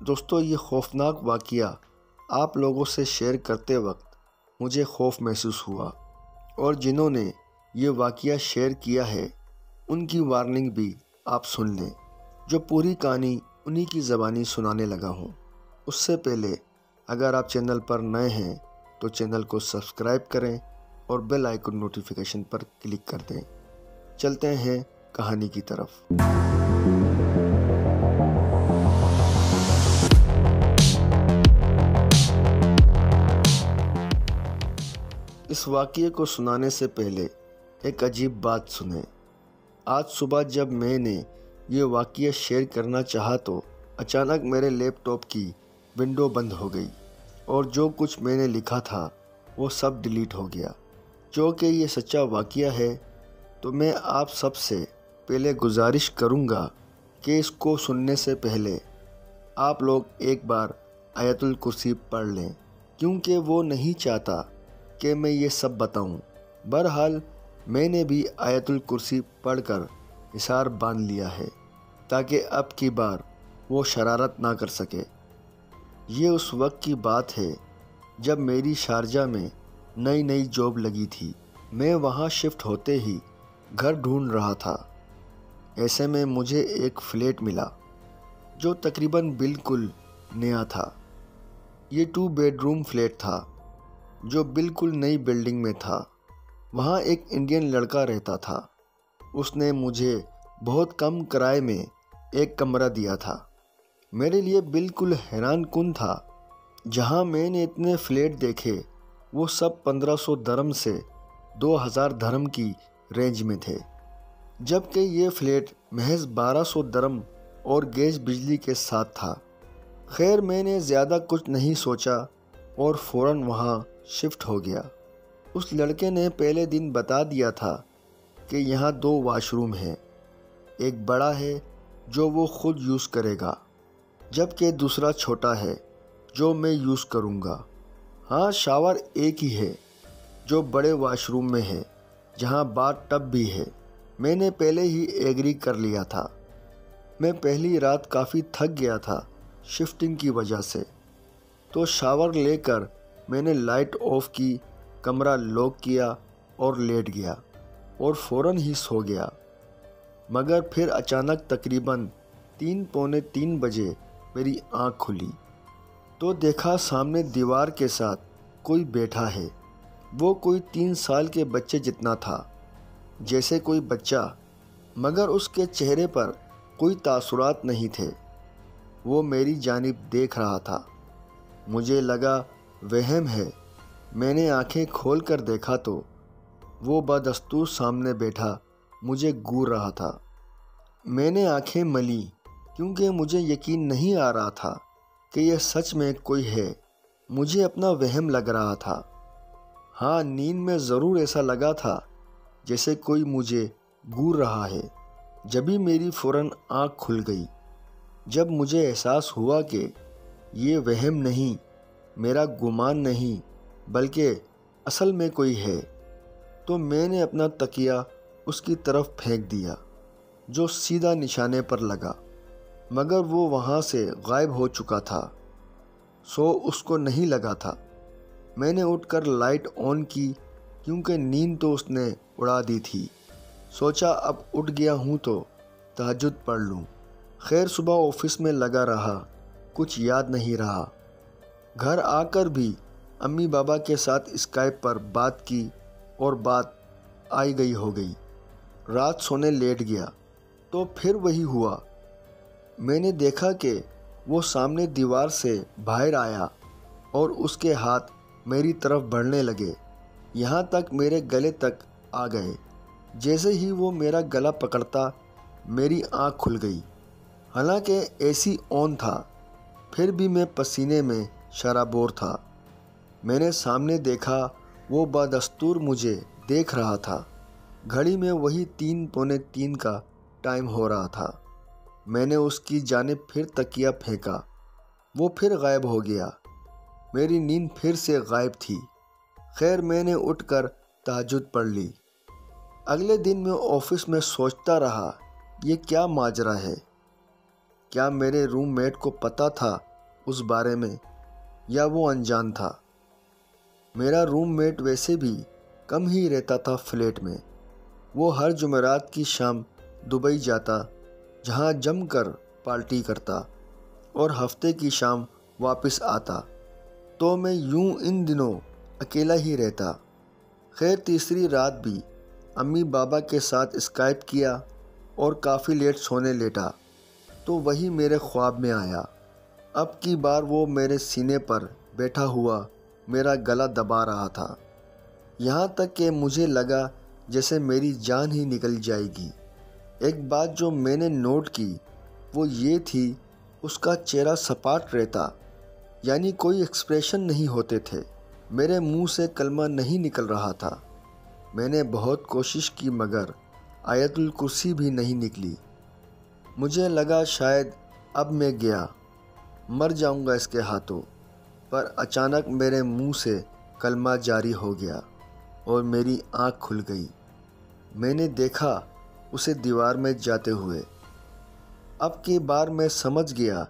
دوستو، یہ خوفناک واقعہ آپ لوگوں سے شیئر کرتے وقت مجھے خوف محسوس ہوا، اور جنہوں نے یہ واقعہ شیئر کیا ہے ان کی وارننگ بھی آپ سن لیں، جو پوری کہانی انہی کی زبانی سنانے لگا ہوں۔ اس سے پہلے اگر آپ چینل پر نئے ہیں تو چینل کو سبسکرائب کریں اور بیل آئیکن نوٹیفیکیشن پر کلک کر دیں۔ چلتے ہیں کہانی کی طرف۔ اس واقعے کو سنانے سے پہلے ایک عجیب بات سنیں۔ آج صبح جب میں نے یہ واقعہ شیئر کرنا چاہا تو اچانک میرے لیپ ٹاپ کی ونڈو بند ہو گئی اور جو کچھ میں نے لکھا تھا وہ سب ڈیلیٹ ہو گیا۔ جو کہ یہ سچا واقعہ ہے تو میں آپ سب سے پہلے گزارش کروں گا کہ اس کو سننے سے پہلے آپ لوگ ایک بار آیت الکرسی پڑھ لیں، کیونکہ وہ نہیں چاہتا کہ میں یہ سب بتاؤں۔ بہرحال میں نے بھی آیت الکرسی پڑھ کر حصار باندھ لیا ہے تاکہ اب کی بار وہ شرارت نہ کر سکے۔ یہ اس وقت کی بات ہے جب میری شارجہ میں نئی جاب لگی تھی۔ میں وہاں شفٹ ہوتے ہی گھر ڈھونڈ رہا تھا۔ ایسے میں مجھے ایک فلیٹ ملا جو تقریباً بالکل نیا تھا۔ یہ 2 بیڈ روم فلیٹ تھا جو بالکل نئی بلڈنگ میں تھا۔ وہاں ایک انڈین لڑکا رہتا تھا۔ اس نے مجھے بہت کم کرائے میں ایک کمرہ دیا تھا۔ میرے لیے بالکل حیران کن تھا۔ جہاں میں نے اتنے فلیٹ دیکھے وہ سب 1500 درہم سے 2000 درہم کی رینج میں تھے، جبکہ یہ فلیٹ محض 1200 درہم اور گیس بجلی کے ساتھ تھا۔ خیر میں نے زیادہ کچھ نہیں سوچا اور فوراً وہاں شفٹ ہو گیا۔ اس لڑکے نے پہلے دن بتا دیا تھا کہ یہاں 2 واش روم ہیں، ایک بڑا ہے جو وہ خود یوز کرے گا، جبکہ دوسرا چھوٹا ہے جو میں یوز کروں گا۔ ہاں، شاور ایک ہی ہے جو بڑے واش روم میں ہے، جہاں باتھ ٹب بھی ہے۔ میں نے پہلے ہی ایگری کر لیا تھا۔ میں پہلی رات کافی تھک گیا تھا شفٹنگ کی وجہ سے، تو شاور لے کر میں نے لائٹ آف کی، کمرہ لاک کیا اور لیٹ گیا اور فوراً ہی سو گیا۔ مگر پھر اچانک تقریباً 3 پونے 3 بجے میری آنکھ کھلی تو دیکھا سامنے دیوار کے ساتھ کوئی بیٹھا ہے۔ وہ کوئی 3 سال کے بچے جتنا تھا، جیسے کوئی بچہ، مگر اس کے چہرے پر کوئی تاثرات نہیں تھے۔ وہ میری جانب دیکھ رہا تھا۔ مجھے لگا وہم ہے۔ میں نے آنکھیں کھول کر دیکھا تو وہ بدستور سامنے بیٹھا مجھے گھور رہا تھا۔ میں نے آنکھیں ملیں کیونکہ مجھے یقین نہیں آ رہا تھا کہ یہ سچ میں کوئی ہے۔ مجھے اپنا وہم لگ رہا تھا۔ ہاں، نیند میں ضرور ایسا لگا تھا جیسے کوئی مجھے گھور رہا ہے۔ جبھی میری فوراً آنکھ کھل گئی جب مجھے احساس ہوا کہ یہ وہم نہیں، میرا گمان نہیں، بلکہ اصل میں کوئی ہے، تو میں نے اپنا تکیہ اس کی طرف پھینک دیا جو سیدھا نشانے پر لگا، مگر وہ وہاں سے غائب ہو چکا تھا، سو اس کو نہیں لگا تھا۔ میں نے اٹھ کر لائٹ آن کی کیونکہ نیند تو اس نے اڑا دی تھی۔ سوچا اب اٹھ گیا ہوں تو تہجد پڑھ لوں۔ خیر صبح آفس میں لگا رہا، کچھ یاد نہیں رہا۔ گھر آ کر بھی امی بابا کے ساتھ اسکائپ پر بات کی اور بات آئی گئی ہو گئی۔ رات سونے لیٹ گیا تو پھر وہی ہوا۔ میں نے دیکھا کہ وہ سامنے دیوار سے باہر آیا اور اس کے ہاتھ میری طرف بڑھنے لگے، یہاں تک میرے گلے تک آ گئے۔ جیسے ہی وہ میرا گلا پکڑتا میری آنکھ کھل گئی۔ حالانکہ اے سی آن تھا، پھر بھی میں پسینے میں شرابور تھا۔ میں نے سامنے دیکھا وہ بدستور مجھے دیکھ رہا تھا۔ گھڑی میں وہی 3 پونے 3 کا ٹائم ہو رہا تھا۔ میں نے اس کی جانب پھر تکیہ پھینکا، وہ پھر غائب ہو گیا۔ میری نیند پھر سے غائب تھی۔ خیر میں نے اٹھ کر تہجد پڑھ لی۔ اگلے دن میں آفس میں سوچتا رہا یہ کیا ماجرا ہے؟ کیا میرے روم میٹ کو پتہ تھا اس بارے میں یا وہ انجان تھا؟ میرا روم میٹ ویسے بھی کم ہی رہتا تھا فلیٹ میں۔ وہ ہر جمعرات کی شام دبئی جاتا، جہاں جم کر پارٹی کرتا اور ہفتے کی شام واپس آتا، تو میں یوں ان دنوں اکیلا ہی رہتا۔ خیر تیسری رات بھی امی بابا کے ساتھ اسکائپ کیا اور کافی لیٹ سونے لیٹا تو وہی میرے خواب میں آیا۔ اب کی بار وہ میرے سینے پر بیٹھا ہوا میرا گلا دبا رہا تھا، یہاں تک کہ مجھے لگا جیسے میری جان ہی نکل جائے گی۔ ایک بات جو میں نے نوٹ کی وہ یہ تھی، اس کا چہرہ سپاٹ رہتا، یعنی کوئی ایکسپریشن نہیں ہوتے تھے۔ میرے منہ سے کلمہ نہیں نکل رہا تھا۔ میں نے بہت کوشش کی مگر آیت الکرسی بھی نہیں نکلی۔ مجھے لگا شاید اب میں گیا، مر جاؤں گا اس کے ہاتھوں، پر اچانک میرے منہ سے کلمہ جاری ہو گیا اور میری آنکھ کھل گئی۔ میں نے دیکھا اسے دیوار میں جاتے ہوئے۔ اب کی بار میں سمجھ گیا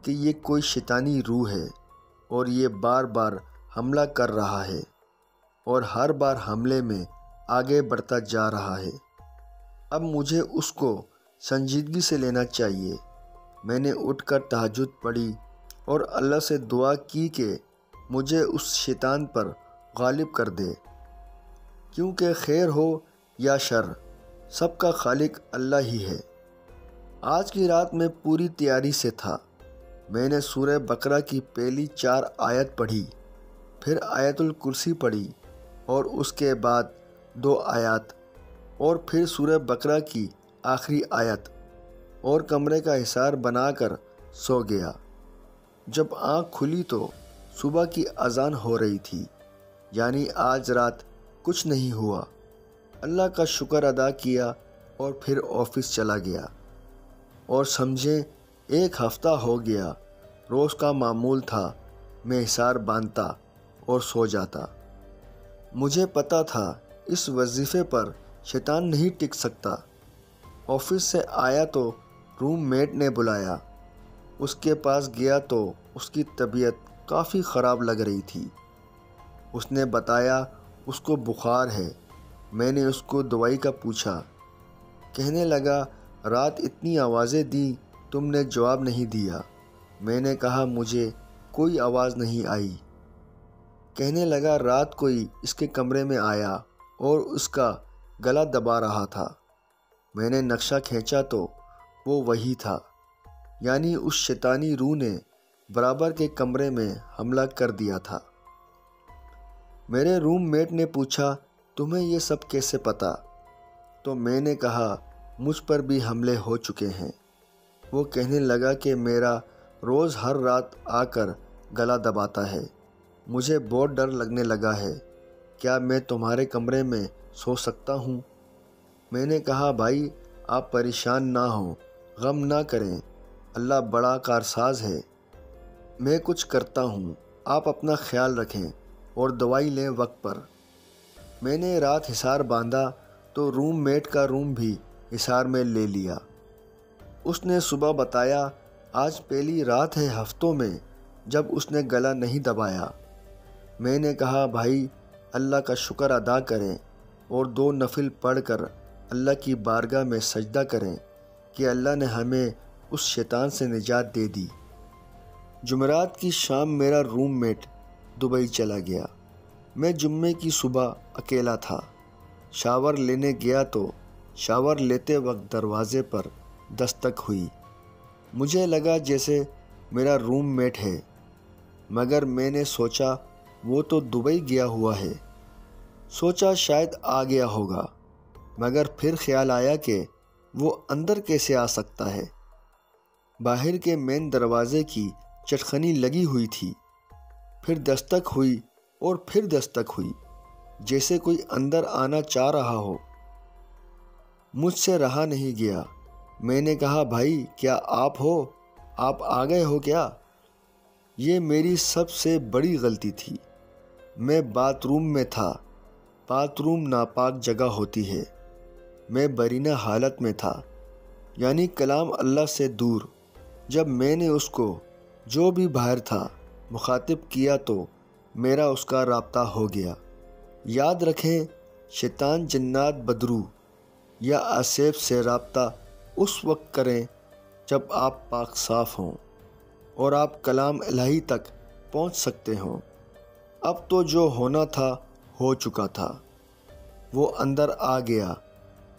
کہ یہ کوئی شیطانی روح ہے اور یہ بار بار حملہ کر رہا ہے اور ہر بار حملے میں آگے بڑھتا جا رہا ہے۔ اب مجھے اس کو سنجیدگی سے لینا چاہیے۔ میں نے اٹھ کر تہجد پڑھی اور اللہ سے دعا کی کہ مجھے اس شیطان پر غالب کر دے، کیونکہ خیر ہو یا شر سب کا خالق اللہ ہی ہے۔ آج کی رات میں پوری تیاری سے تھا۔ میں نے سورہ بقرہ کی پہلی 4 آیت پڑھی، پھر آیت الکرسی پڑھی اور اس کے بعد 2 آیات اور پھر سورہ بقرہ کی آخری آیت، اور کمرے کا حصار بنا کر سو گیا۔ جب آنکھ کھلی تو صبح کی اذان ہو رہی تھی، یعنی آج رات کچھ نہیں ہوا۔ اللہ کا شکر ادا کیا اور پھر آفس چلا گیا، اور سمجھیں 1 ہفتہ ہو گیا۔ روز کا معمول تھا، میں حصار باندھتا اور سو جاتا۔ مجھے پتہ تھا اس وظیفے پر شیطان نہیں ٹک سکتا۔ آفس سے آیا تو روم میٹ نے بلایا۔ اس کے پاس گیا تو اس کی طبیعت کافی خراب لگ رہی تھی۔ اس نے بتایا اس کو بخار ہے۔ میں نے اس کو دوائی کا پوچھا۔ کہنے لگا رات اتنی آوازیں دی تم نے جواب نہیں دیا۔ میں نے کہا مجھے کوئی آواز نہیں آئی۔ کہنے لگا رات کوئی اس کے کمرے میں آیا اور اس کا گلا دبا رہا تھا۔ میں نے نقشہ کھینچا تو وہ وہی تھا، یعنی اس شیطانی روح نے برابر کے کمرے میں حملہ کر دیا تھا۔ میرے روم میٹ نے پوچھا تمہیں یہ سب کیسے پتہ؟ تو میں نے کہا مجھ پر بھی حملے ہو چکے ہیں۔ وہ کہنے لگا کہ میرا روز ہر رات آ کر گلا دباتا ہے۔ مجھے بہت ڈر لگنے لگا ہے۔ کیا میں تمہارے کمرے میں سو سکتا ہوں؟ میں نے کہا بھائی آپ پریشان نہ ہوں، غم نہ کریں، اللہ بڑا کارساز ہے، میں کچھ کرتا ہوں، آپ اپنا خیال رکھیں اور دوائی لیں وقت پر۔ میں نے رات حصار باندھا تو روم میٹ کا روم بھی حصار میں لے لیا۔ اس نے صبح بتایا آج پہلی رات ہے ہفتوں میں جب اس نے گلا نہیں دبایا۔ میں نے کہا بھائی اللہ کا شکر ادا کریں اور 2 نفل پڑھ کر اللہ کی بارگاہ میں سجدہ کریں کہ اللہ نے ہمیں اس شیطان سے نجات دے دی۔ جمعرات کی شام میرا روم میٹ دبئی چلا گیا۔ میں جمعے کی صبح اکیلا تھا۔ شاور لینے گیا تو شاور لیتے وقت دروازے پر دستک ہوئی۔ مجھے لگا جیسے میرا روم میٹ ہے، مگر میں نے سوچا وہ تو دبئی گیا ہوا ہے۔ سوچا شاید آ گیا ہوگا، مگر پھر خیال آیا کہ وہ اندر کیسے آ سکتا ہے۔ باہر کے مین دروازے کی چٹخنی لگی ہوئی تھی، پھر دستک ہوئی اور پھر دستک ہوئی، جیسے کوئی اندر آنا چاہ رہا ہو۔ مجھ سے رہا نہیں گیا۔ میں نے کہا بھائی کیا آپ ہو؟ آپ آ گئے ہو کیا؟ یہ میری سب سے بڑی غلطی تھی۔ میں باتھ روم میں تھا۔ باتھ روم ناپاک جگہ ہوتی ہے۔ میں برینہ حالت میں تھا، یعنی کلام اللہ سے دور۔ جب میں نے اس کو جو بھی باہر تھا مخاطب کیا تو میرا اس کا رابطہ ہو گیا۔ یاد رکھیں، شیطان، جنات، بدرو یا آصف سے رابطہ اس وقت کریں جب آپ پاک صاف ہوں اور آپ کلام الہی تک پہنچ سکتے ہوں۔ اب تو جو ہونا تھا ہو چکا تھا، وہ اندر آ گیا،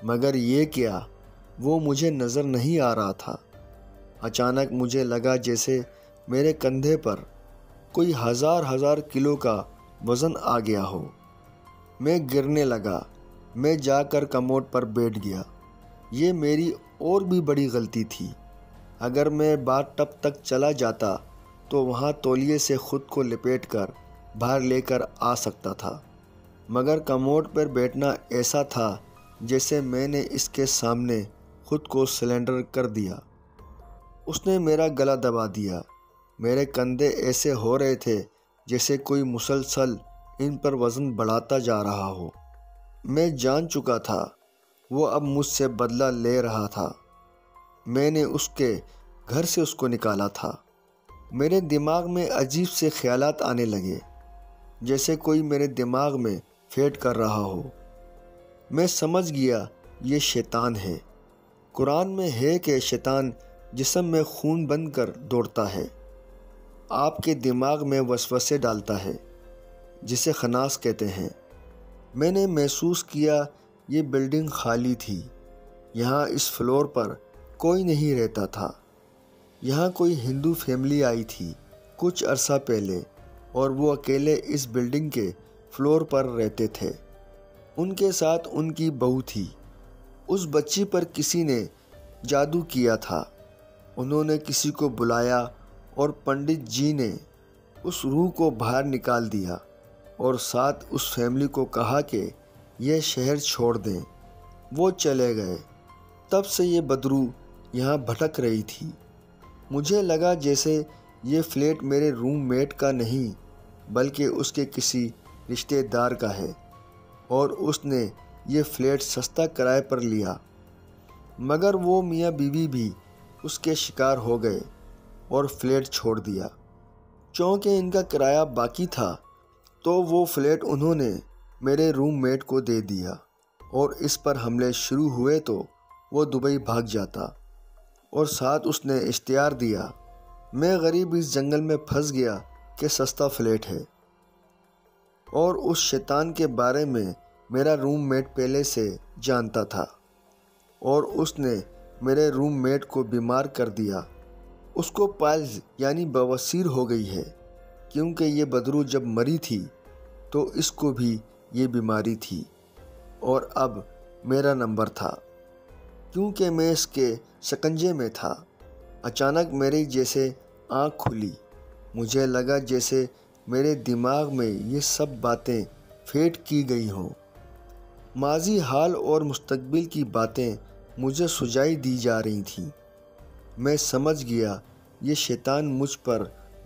مگر یہ کیا، وہ مجھے نظر نہیں آ رہا تھا۔ اچانک مجھے لگا جیسے میرے کندھے پر کوئی ہزار کلو کا وزن آ گیا ہو۔ میں گرنے لگا۔ میں جا کر کموڈ پر بیٹھ گیا۔ یہ میری اور بھی بڑی غلطی تھی۔ اگر میں باتھ ٹب تک چلا جاتا تو وہاں تولیے سے خود کو لپیٹ کر باہر لے کر آ سکتا تھا، مگر کموڈ پر بیٹھنا ایسا تھا جیسے میں نے اس کے سامنے خود کو سلنڈر کر دیا۔ اس نے میرا گلا دبا دیا۔ میرے کندھے ایسے ہو رہے تھے جیسے کوئی مسلسل ان پر وزن بڑھاتا جا رہا ہو۔ میں جان چکا تھا وہ اب مجھ سے بدلہ لے رہا تھا۔ میں نے اس کے گھر سے اس کو نکالا تھا۔ میرے دماغ میں عجیب سے خیالات آنے لگے، جیسے کوئی میرے دماغ میں پھیٹ کر رہا ہو۔ میں سمجھ گیا یہ شیطان ہے۔ قرآن میں ہے کہ شیطان جسم میں خون بن کر دوڑتا ہے، آپ کے دماغ میں وسوسے ڈالتا ہے، جسے خناس کہتے ہیں۔ میں نے محسوس کیا یہ بلڈنگ خالی تھی۔ یہاں اس فلور پر کوئی نہیں رہتا تھا۔ یہاں کوئی ہندو فیملی آئی تھی کچھ عرصہ پہلے، اور وہ اکیلے اس بلڈنگ کے فلور پر رہتے تھے۔ ان کے ساتھ ان کی بہو تھی۔ اس بچی پر کسی نے جادو کیا تھا۔ انہوں نے کسی کو بلایا اور پنڈت جی نے اس روح کو باہر نکال دیا اور ساتھ اس فیملی کو کہا کہ یہ شہر چھوڑ دیں۔ وہ چلے گئے۔ تب سے یہ بدرو یہاں بھٹک رہی تھی۔ مجھے لگا جیسے یہ فلیٹ میرے روم میٹ کا نہیں بلکہ اس کے کسی رشتہ دار کا ہے، اور اس نے یہ فلیٹ سستا کرائے پر لیا۔ مگر وہ میاں بیوی بھی اس کے شکار ہو گئے اور فلیٹ چھوڑ دیا۔ چونکہ ان کا کرایہ باقی تھا تو وہ فلیٹ انہوں نے میرے روم میٹ کو دے دیا، اور اس پر حملے شروع ہوئے تو وہ دبئی بھاگ جاتا، اور ساتھ اس نے اشتہار دیا، میں غریب اس جنگل میں پھنس گیا کہ سستا فلیٹ ہے۔ اور اس شیطان کے بارے میں میرا روم میٹ پہلے سے جانتا تھا، اور اس نے میرے روم میٹ کو بیمار کر دیا۔ اس کو پائلز یعنی بواسیر ہو گئی ہے، کیونکہ یہ بدرو جب مری تھی تو اس کو بھی یہ بیماری تھی، اور اب میرا نمبر تھا، کیونکہ میں اس کے شکنجے میں تھا۔ اچانک میری جیسے آنکھ کھلی۔ مجھے لگا جیسے میرے دماغ میں یہ سب باتیں فیٹ کی گئی ہوں۔ ماضی، حال اور مستقبل کی باتیں مجھے سجائی دی جا رہی تھیں۔ میں سمجھ گیا یہ شیطان مجھ پر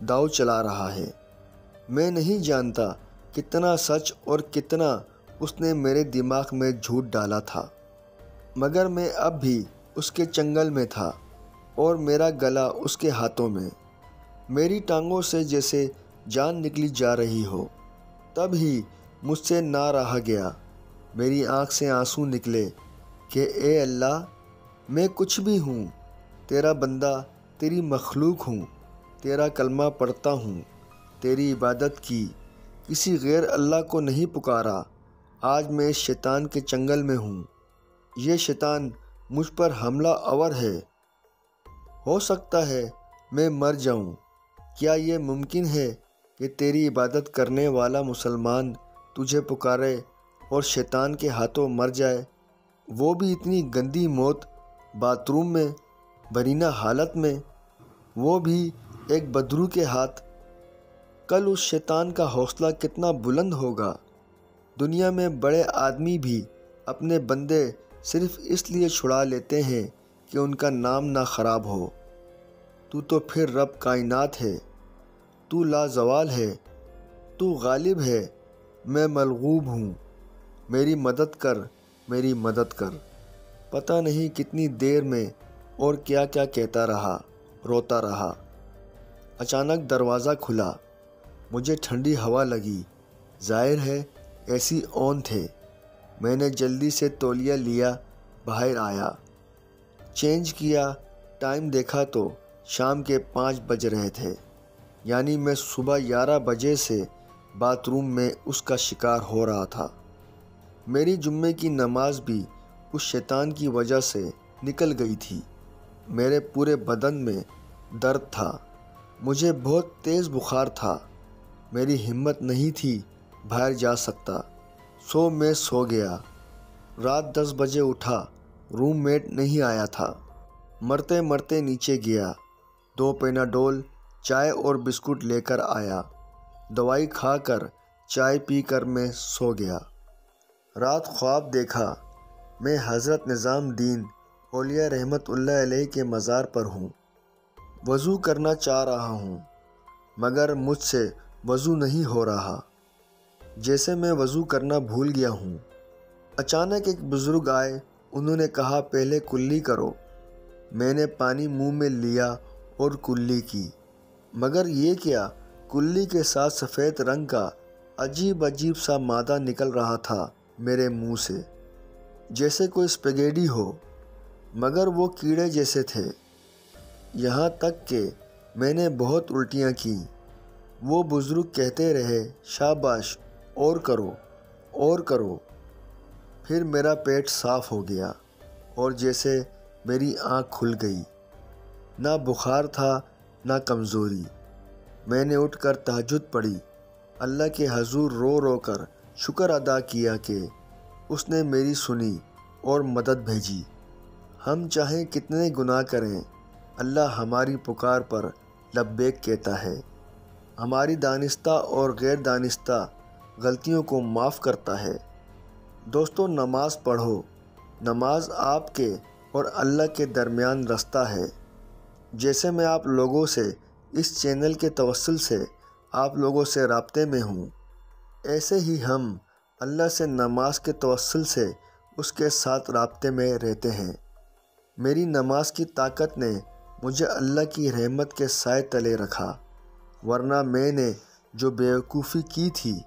داؤ چلا رہا ہے۔ میں نہیں جانتا کتنا سچ اور کتنا اس نے میرے دماغ میں جھوٹ ڈالا تھا، مگر میں اب بھی اس کے چنگل میں تھا، اور میرا گلا اس کے ہاتھوں میں۔ میری ٹانگوں سے جیسے جان نکلی جا رہی ہو۔ تب ہی مجھ سے نہ رہا گیا۔ میری آنکھ سے آنسو نکلے کہ اے اللہ، میں کچھ بھی ہوں، تیرا بندہ، تیری مخلوق ہوں، تیرا کلمہ پڑھتا ہوں، تیری عبادت کی، کسی غیر اللہ کو نہیں پکارا۔ آج میں اس شیطان کے چنگل میں ہوں۔ یہ شیطان مجھ پر حملہ آور ہے۔ ہو سکتا ہے میں مر جاؤں۔ کیا یہ ممکن ہے کہ تیری عبادت کرنے والا مسلمان تجھے پکارے اور شیطان کے ہاتھوں مر جائے، وہ بھی اتنی گندی موت، باتھ روم میں، برینہ حالت میں، وہ بھی ایک بدرو کے ہاتھ؟ کل اس شیطان کا حوصلہ کتنا بلند ہوگا۔ دنیا میں بڑے آدمی بھی اپنے بندے صرف اس لیے چھڑا لیتے ہیں کہ ان کا نام نہ خراب ہو۔ تو پھر رب کائنات ہے، تو لازوال ہے، تو غالب ہے، میں مغلوب ہوں، میری مدد کر، میری مدد کر۔ پتہ نہیں کتنی دیر میں اور کیا کیا کہتا رہا، روتا رہا۔ اچانک دروازہ کھلا، مجھے ٹھنڈی ہوا لگی، ظاہر ہے اے سی آن تھے۔ میں نے جلدی سے تولیہ لیا، باہر آیا، چینج کیا، ٹائم دیکھا تو شام کے 5 بج رہے تھے، یعنی میں صبح 11 بجے سے باتھ روم میں اس کا شکار ہو رہا تھا۔ میری جمعے کی نماز بھی اس شیطان کی وجہ سے نکل گئی تھی۔ میرے پورے بدن میں درد تھا، مجھے بہت تیز بخار تھا، میری ہمت نہیں تھی باہر جا سکتا، میں سو گیا۔ رات 10 بجے اٹھا، روم میٹ نہیں آیا تھا۔ مرتے مرتے نیچے گیا، 2 پیناڈول، چائے اور بسکٹ لے کر آیا، دوائی کھا کر چائے پی کر میں سو گیا۔ رات خواب دیکھا، میں حضرت نظام الدین اولیاء رحمت اللہ علیہ کے مزار پر ہوں، وضو کرنا چاہ رہا ہوں مگر مجھ سے وضو نہیں ہو رہا، جیسے میں وضو کرنا بھول گیا ہوں۔ اچانک ایک بزرگ آئے، انہوں نے کہا پہلے کلی کرو۔ میں نے پانی منہ میں لیا اور کلی کی، مگر یہ کیا، کلی کے ساتھ سفید رنگ کا عجیب سا مادہ نکل رہا تھا میرے منہ سے، جیسے کوئی اسپگیٹی ہو، مگر وہ کیڑے جیسے تھے۔ یہاں تک کہ میں نے بہت الٹیاں کی۔ وہ بزرگ کہتے رہے شاباش، اور کرو اور کرو۔ پھر میرا پیٹ صاف ہو گیا اور جیسے میری آنکھ کھل گئی، نہ بخار تھا نہ کمزوری۔ میں نے اٹھ کر تہجد پڑھی، اللہ کے حضور رو رو کر شکر ادا کیا کہ اس نے میری سنی اور مدد بھیجی۔ ہم چاہیں کتنے گناہ کریں، اللہ ہماری پکار پر لبیک کہتا ہے، ہماری دانستہ اور غیر دانستہ غلطیوں کو معاف کرتا ہے۔ دوستو، نماز پڑھو۔ نماز آپ کے اور اللہ کے درمیان رستہ ہے۔ جیسے میں آپ لوگوں سے اس چینل کے توسل سے آپ لوگوں سے رابطے میں ہوں، ایسے ہی ہم اللہ سے نماز کے توسل سے اس کے ساتھ رابطے میں رہتے ہیں۔ میری نماز کی طاقت نے مجھے اللہ کی رحمت کے سائے تلے رکھا، ورنہ میں نے جو بیوقوفی کی تھی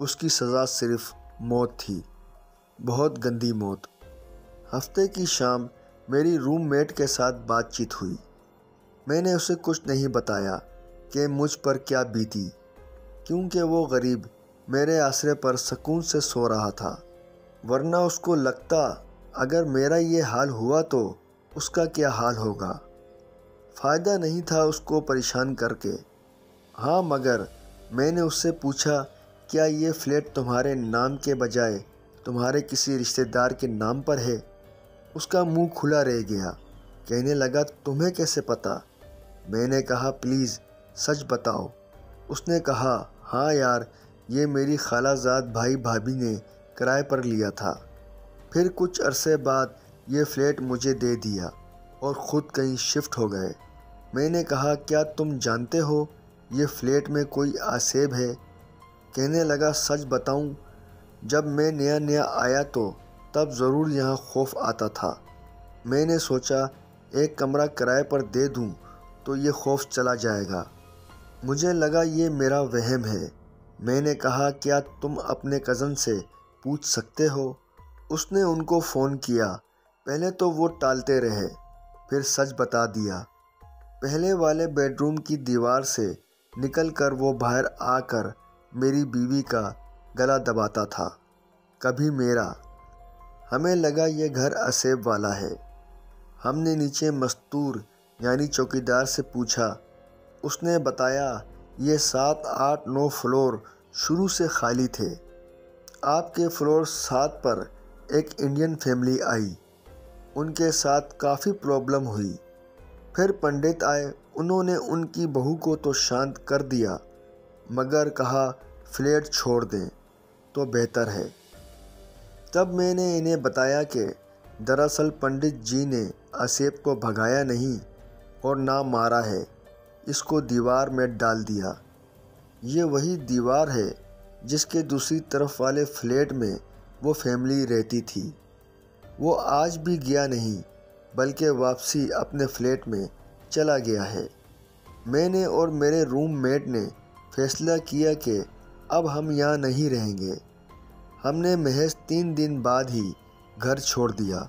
اس کی سزا صرف موت تھی، بہت گندی موت۔ ہفتے کی شام میری روم میٹ کے ساتھ بات چیت ہوئی۔ میں نے اسے کچھ نہیں بتایا کہ مجھ پر کیا بیتی، کیونکہ وہ غریب میرے آسرے پر سکون سے سو رہا تھا، ورنہ اس کو لگتا اگر میرا یہ حال ہوا تو اس کا کیا حال ہوگا۔ فائدہ نہیں تھا اس کو پریشان کر کے۔ ہاں، مگر میں نے اس سے پوچھا کیا یہ فلیٹ تمہارے نام کے بجائے تمہارے کسی رشتہ دار کے نام پر ہے؟ اس کا منہ کھلا رہ گیا، کہنے لگا تمہیں کیسے پتہ؟ میں نے کہا پلیز سچ بتاؤ۔ اس نے کہا ہاں یار، یہ میری خالہ زاد بھائی بھابھی نے کرائے پر لیا تھا، پھر کچھ عرصے بعد یہ فلیٹ مجھے دے دیا اور خود کہیں شفٹ ہو گئے۔ میں نے کہا کیا تم جانتے ہو یہ فلیٹ میں کوئی آسیب ہے؟ کہنے لگا سچ بتاؤں، جب میں نیا نیا آیا تو تب ضرور یہاں خوف آتا تھا۔ میں نے سوچا ایک کمرہ کرائے پر دے دوں تو یہ خوف چلا جائے گا۔ مجھے لگا یہ میرا وہم ہے۔ میں نے کہا کیا تم اپنے کزن سے پوچھ سکتے ہو؟ اس نے ان کو فون کیا، پہلے تو وہ ٹالتے رہے، پھر سچ بتا دیا۔ پہلے والے بیڈ روم کی دیوار سے نکل کر وہ باہر آ کر میری بیوی کا گلا دباتا تھا، کبھی میرا۔ ہمیں لگا یہ گھر آسیب والا ہے۔ ہم نے نیچے مستور یعنی چوکیدار سے پوچھا، اس نے بتایا یہ 7، 8، 9 فلور شروع سے خالی تھے۔ آپ کے فلور 7 پر ایک انڈین فیملی آئی، ان کے ساتھ کافی پرابلم ہوئی، پھر پنڈت آئے، انہوں نے ان کی بہو کو تو شانت کر دیا، مگر کہا فلیٹ چھوڑ دیں تو بہتر ہے۔ تب میں نے انہیں بتایا کہ دراصل پنڈت جی نے آسیب کو بھگایا نہیں اور نہ مارا ہے، اس کو دیوار میں ڈال دیا۔ یہ وہی دیوار ہے جس کے دوسری طرف والے فلیٹ میں وہ فیملی رہتی تھی۔ وہ آج بھی گیا نہیں، بلکہ واپسی اپنے فلیٹ میں چلا گیا ہے۔ میں نے اور میرے روم میٹ نے فیصلہ کیا کہ اب ہم یہاں نہیں رہیں گے۔ ہم نے محض 3 دن بعد ہی گھر چھوڑ دیا۔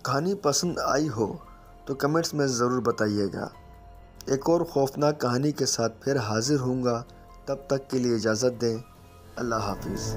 کہانی پسند آئی ہو تو کمنٹس میں ضرور بتائیے گا۔ ایک اور خوفناک کہانی کے ساتھ پھر حاضر ہوں گا، تب تک کے لیے اجازت دیں۔ اللہ حافظ۔